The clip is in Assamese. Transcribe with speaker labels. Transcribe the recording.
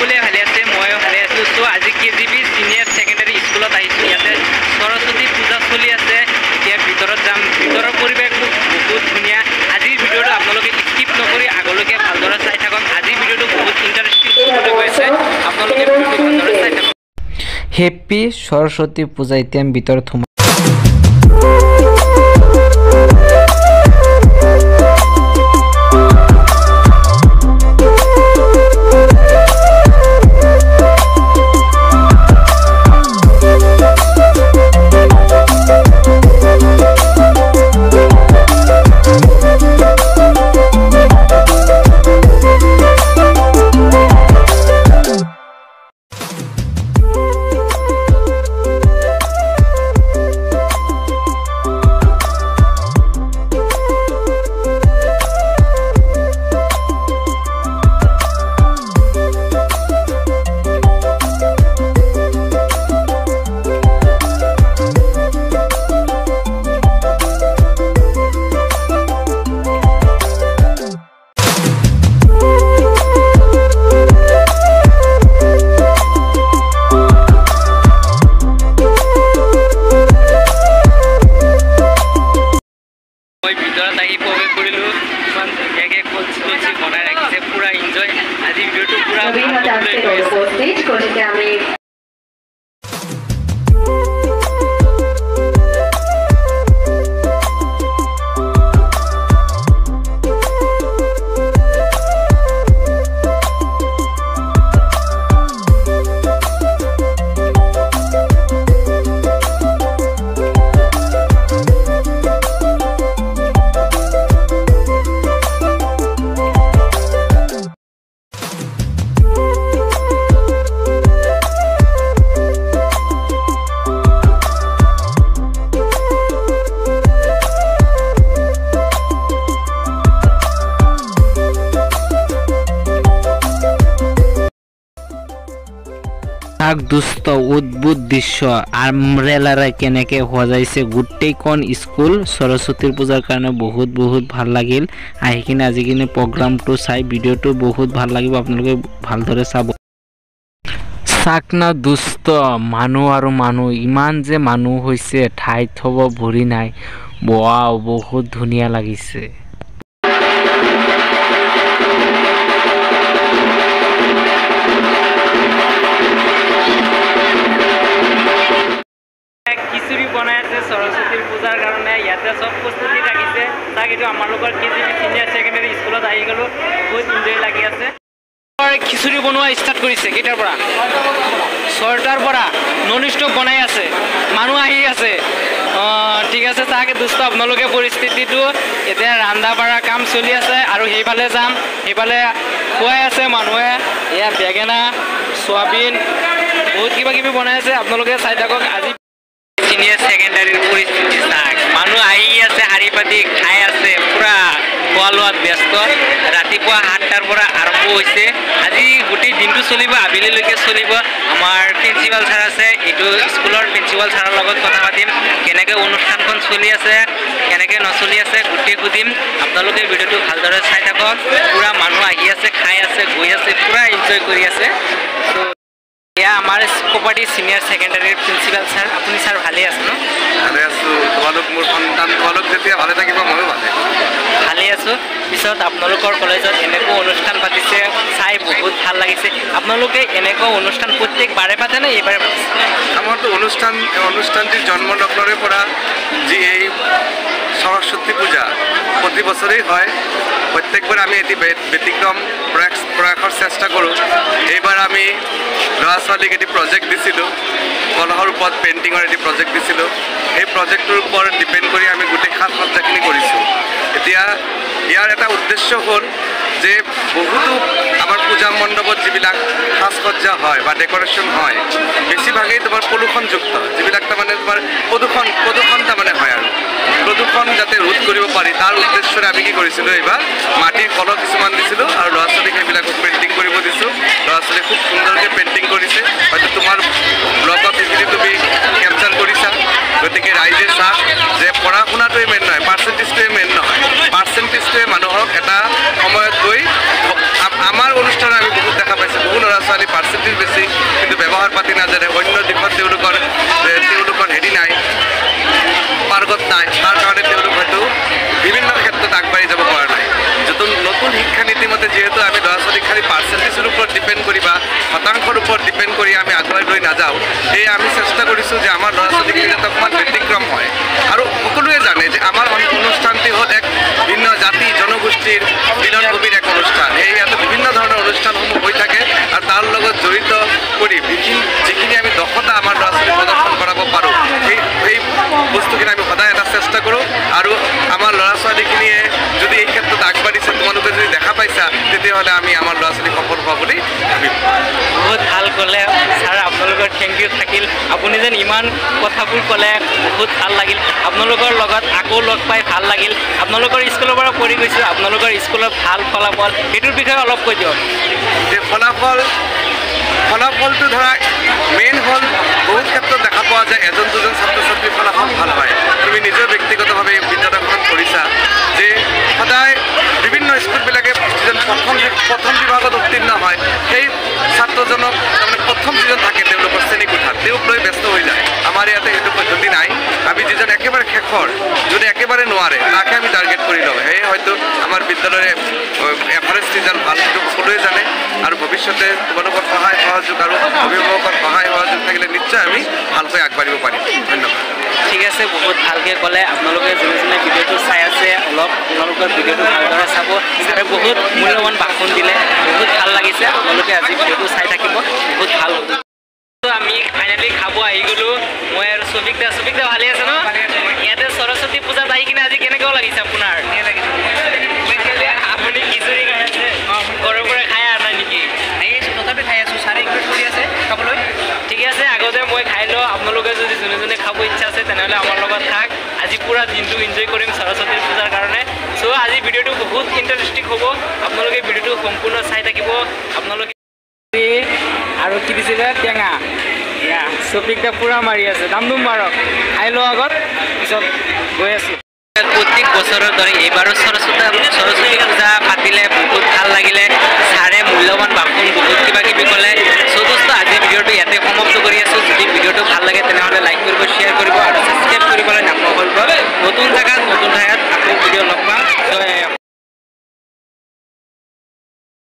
Speaker 1: সকলোৱে ভালে আছে, ময়ো ভালে আছোঁ। চ' আজি KGB চিনিয়ৰ ছেকেণ্ডাৰী স্কুলত আহিছোঁ। ইয়াতে সৰস্বতী পূজা চলি আছে। এতিয়া ভিতৰত যাম। ভিতৰৰ পৰিৱেশটো বহুত ধুনীয়া। আজিৰ ভিডিঅ'টো আপোনালোকে স্কিপ নকৰি আগলৈকে ভালদৰে চাই থাকক। আজিৰ ভিডিঅ'টো বহুত ইণ্টাৰেষ্টিং হ'বলৈ গৈছে, আপোনালোকে ভিডিঅ'টো ভালদৰে চাই থাকক। হেপ্পী সৰস্বতী পূজা। এতিয়া আমি ভিতৰত সোমাম। ভিতৰত আহি প্ৰৱেশ কৰিলোঁ। ইমান ধুনীয়াকৈ কলচি বনাই ৰাখিছে, পুৰা এনজয়। আজি ভিডিঅ'টো পুৰা দুষ্ট অদ্ভুত দৃশ্য। আমব্ৰেলাৰে কেনেকৈ সজাইছে গোটেইখন স্কুল সৰস্বতী পূজাৰ কাৰণে। বহুত ভাল লাগিল আহি কিনে। আজি কিনে প্ৰগ্ৰামটো চাই ভিডিঅ'টো বহুত ভাল লাগিব, আপোনালোকে ভালদৰে চাব। চাক না দুষ্ট মানুহ আৰু মানুহ, ইমান যে মানুহ হৈছে, ঠাইত থ'ব ভৰি নাই। ৱাও, বহুত ধুনীয়া লাগিছে। খিচুৰি বনাই আছে সৰস্বতীৰ পূজাৰ কাৰণে। ইয়াতে চব প্ৰস্তুতি ৰাখিছে। তাক এইটো আমালোকৰ KGB চিনিয়ৰ ছেকেণ্ডাৰী স্কুলত আহি গ'লোঁ। বহুত এনজয় লাগি আছে। খিচুৰি বনোৱা ষ্টাৰ্ট কৰিছে কেইটাৰ পৰা? 6টাৰ পৰা নন ষ্টপ বনাই আছে, মানুহ আহি আছে। ঠিক আছে, তাকে দুষ্ট আপোনালোকে পৰিস্থিতিটো এতিয়া ৰান্ধা বাঢ়া কাম চলি আছে। আৰু সেইফালে যাম, সেইফালে খুৱাই আছে মানুহে। এয়া বেঙেনা, চয়াবিন, বহুত কিবা কিবি বনাই আছে, আপোনালোকে চাই থাকক। আজি চিনিয়ৰ ছেকেণ্ডাৰীৰ পৰিস্থিতি চাওক, মানুহ আহি আছে, শাৰী পাতি খাই আছে, পুৰা খোৱা লোৱাত ব্যস্ত। ৰাতিপুৱা 7টাৰ পৰা আৰম্ভ হৈছে। আজি গোটেই দিনটো চলিব, আবেলিলৈকে চলিব। আমাৰ প্ৰিন্সিপাল ছাৰ আছে, এইটো স্কুলৰ প্ৰিন্সিপাল ছাৰৰ লগত কথা পাতিম। কেনেকৈ অনুষ্ঠানখন চলি আছে, কেনেকৈ নচলি আছে গোটেই সুধিম। আপোনালোকে ভিডিঅ'টো ভালদৰে চাই থাকক। পুৰা মানুহ আহি আছে, খাই আছে, গৈ আছে, পুৰা এনজয় কৰি আছে। এয়া আমাৰ কোপাটি চিনিয়ৰ ছেকেণ্ডাৰীৰ প্ৰিন্সিপাল ছাৰ। আপুনি ছাৰ ভালে আছে ন?
Speaker 2: ভালে আছোঁ। তোমালোক মোৰ সন্তান, তোমালোক যেতিয়া ভালে থাকিব ময়ো ভালে
Speaker 1: আছোঁ। পিছত আপোনালোকৰ কলেজত এনেকুৱা অনুষ্ঠান পাতিছে, চাই বহুত ভাল লাগিছে। আপোনালোকে এনেকুৱা অনুষ্ঠান প্ৰত্যেকবাৰে পাতেনে এইবাৰে পাতিছে?
Speaker 2: আমাৰতো অনুষ্ঠানটিৰ জন্ম লগ্নৰে পৰা যি এই সৰস্বতী পূজা প্ৰতি বছৰেই হয়। প্ৰত্যেকবাৰ আমি এটি ব্যতিক্ৰম প্ৰয়াসৰ চেষ্টা কৰোঁ। এইবাৰ আমি ল'ৰা ছোৱালীক এটি প্ৰজেক্ট দিছিলোঁ, কলহৰ ওপৰত পেইণ্টিঙৰ এটি প্ৰজেক্ট দিছিলোঁ। সেই প্ৰজেক্টটোৰ ওপৰত ডিপেণ্ড কৰি আমি গোটেই সাজ সজ্জাখিনি কৰিছোঁ। এতিয়া ইয়াৰ এটা উদ্দেশ্য হ'ল যে বহুতো আমাৰ পূজা মণ্ডপত যিবিলাক সাজ সজ্জা হয় বা ডেকৰেশ্যন হয়, বেছিভাগেই তোমাৰ প্ৰদূষণযুক্ত, যিবিলাক তাৰমানে তোমাৰ প্ৰদূষণ তাৰমানে হয়। আৰু প্ৰদূষণ যাতে ৰোধ কৰিব পাৰি তাৰ উদ্দেশ্যৰে আমি কি কৰিছিলোঁ, এইবাৰ মাটিৰ কলহ কিছুমান দিছিলোঁ আৰু ল'ৰা ছোৱালীক সেইবিলাকক পেইণ্টিং কৰিব দিছোঁ। ল'ৰা ছোৱালীয়ে খুব সুন্দৰকৈ পেইণ্টিং কৰিছে। হয়তো তোমাৰ ব্লগত সেইখিনি তুমি কেপচাৰ কৰিছা। গতিকে ৰাইজে চাওক যে পঢ়া শুনাটোৱে মেইন নহয়, পাৰ্চেণ্টেজটোৱে মেইন নহয়। পাৰ্চেণ্টেজটোৱে মানুহক এটা সময়ত গৈ আমাৰ অনুষ্ঠানত আমি বহুত দেখা পাইছোঁ, বহু ল'ৰা ছোৱালী পাৰ্চেণ্টেজ বেছি কিন্তু ব্যৱহাৰ পাতি নাজানে অন্য দিশত তেওঁলোকৰ হেৰি নাই পাৰ্গত নাই তাৰ কাৰণে তেওঁলোক হয়তো বিভিন্ন ক্ষেত্ৰত আগবাঢ়ি যাব পৰা নাই যিটো নতুন শিক্ষানীতি মতে যিহেতু আমি ল'ৰা ছোৱালীক খালি পাৰ্চেণ্টেজৰ ওপৰত ডিপেণ্ড কৰি বা শতাংশৰ ওপৰত ডিপেণ্ড কৰি আমি আগুৱাই লৈ নাযাওঁ সেয়ে আমি চেষ্টা কৰিছোঁ যে আমাৰ ল'ৰা ছোৱালীখিনি যাতে অকণমান ব্যতিক্ৰম হয় আৰু সকলোৱে জানে যে আমাৰ অনুষ্ঠানটি হ'ল এক ভিন্ন জাতি জনগোষ্ঠীৰ মিলনভূমিৰ এক অনুষ্ঠান এই ইয়াতে বিভিন্ন ধৰণৰ অনুষ্ঠানসমূহ হৈ থাকে আৰু তাৰ লগত জড়িত কৰি যিখিনি আমি দক্ষতা আমাৰ ল'ৰা ছোৱালীক প্ৰদৰ্শন কৰাব পাৰোঁ সেই বস্তুখিনি আমি সদায় এটা চেষ্টা কৰোঁ আৰু আমাৰ ল'ৰা ছোৱালীখিনিয়ে যদি এই ক্ষেত্ৰত আগবাঢ়িছে তোমালোকে যদি দেখা পাইছা তেতিয়াহ'লে আমি আমাৰ ল'ৰা ছোৱালীক সফল হোৱা বুলি ভাবিম
Speaker 1: বহুত ভাল ক'লে ছাৰ আপোনালোকৰ থেংক ইউ থাকিল আপুনি যেন ইমান কথাবোৰ ক'লে বহুত ভাল লাগিল আপোনালোকৰ লগত আকৌ লগ পাই ভাল লাগিল আপোনালোকৰ স্কুলৰ পৰা পঢ়ি গৈছোঁ আপোনালোকৰ স্কুলত ভাল ফলাফল সেইটোৰ বিষয়ে অলপ কৈ দিয়ক ফলাফলটো ধৰা মেইন হ'ল বহুত ক্ষেত্ৰত দেখা পোৱা যায় এজন দুজন ছাত্ৰ ছাত্ৰীৰ ফলাফল ভাল হয় তুমি নিজৰ ব্যক্তিগতভাৱে বিদ্যালয়খনত কৰিছা যে সদায় বিভিন্ন স্কুলবিলাকে যিজন প্ৰথম বিভাগত উত্তীৰ্ণ হয় সেই ছাত্ৰজনক তাৰমানে প্ৰথম যিজন থাকে তেওঁলোকৰ শ্ৰেণীকোঠাত তেওঁক লৈ ব্যস্ত হৈ যায় আমাৰ ইয়াতে সেইটো পদ্ধতি নাই আমি যিজন একেবাৰে শেষৰ যদি একেবাৰে নোৱাৰে তাকে আমি টাৰ্গেট কৰি লওঁ সেয়ে হয়তো আমাৰ বিদ্যালয়ৰে এভাৰেজ ৰিজাল্ট ভাল সেইটো সকলোৱে জানে আৰু ভৱিষ্যতে তোমালোকৰ সহায় সহযোগ আৰু অভিভাৱকৰ সহায় সহযোগ থাকিলে নিশ্চয় আমি ভালকৈ আগবাঢ়িব পাৰিম ধন্যবাদ ঠিক আছে বহুত ভালকৈ ক'লে আপোনালোকে যোনে যোনে ভিডিঅ'টো চাই আছে অলপ আপোনালোকৰ ভিডিঅ'টো ভালদৰে চাব আৰু বহুত মূল্যৱান ভাষণ দিলে বহুত ভাল লাগিছে আপোনালোকে আজি ভিডিঅ'টো চাই থাকিব বহুত ভাল হ'ব আমি ফাইনেলি খাব আহি গ'লোঁ মই আৰু চফিকদা ভালে আছে ন ইয়াতে সৰস্বতী পূজাত আহি কিনে আজি কেনেকুৱাও লাগিছে আপোনাৰ আপুনি খিচুৰি খাই আছে ঘৰৰ পৰা খাই অহা নাই নেকি তথাপি খাই আছোঁ ছাৰে ইনভাইট কৰি আছে খাবলৈ ঠিকে আছে আগতে মই খাই লওঁ আপোনালোকে যদি যোনে যোনে খাব ইচ্ছা আছে তেনেহ'লে আমাৰ লগত থাক আজি পুৰা দিনটো এনজয় কৰিম সৰস্বতী পূজাৰ কাৰণে চ' আজি ভিডিঅ'টো বহুত ইণ্টাৰেষ্টিং হ'ব আপোনালোকে ভিডিঅ'টো সম্পূৰ্ণ চাই থাকিব আপোনালোকে আৰু কি দিছিলে টেঙা চফিকটা পুৰা মাৰি আছে দাম মাৰক খাই লওঁ আগত পিছত গৈ আছোঁ প্ৰত্যেক বছৰৰ দৰে এইবাৰো সৰস্বতী পূজা পাতিলে বহুত ভাল লাগিলে ছাৰে মূল্যৱান ভাষণ বহুত কিবা কিবি ক'লে চ' দোস্ত আজি ভিডিঅ'টো ইয়াতে সমাপ্ত কৰি আছোঁ যদি ভিডিঅ'টো ভাল লাগে তেনেহ'লে লাইক কৰিব শ্বেয়াৰ কৰিব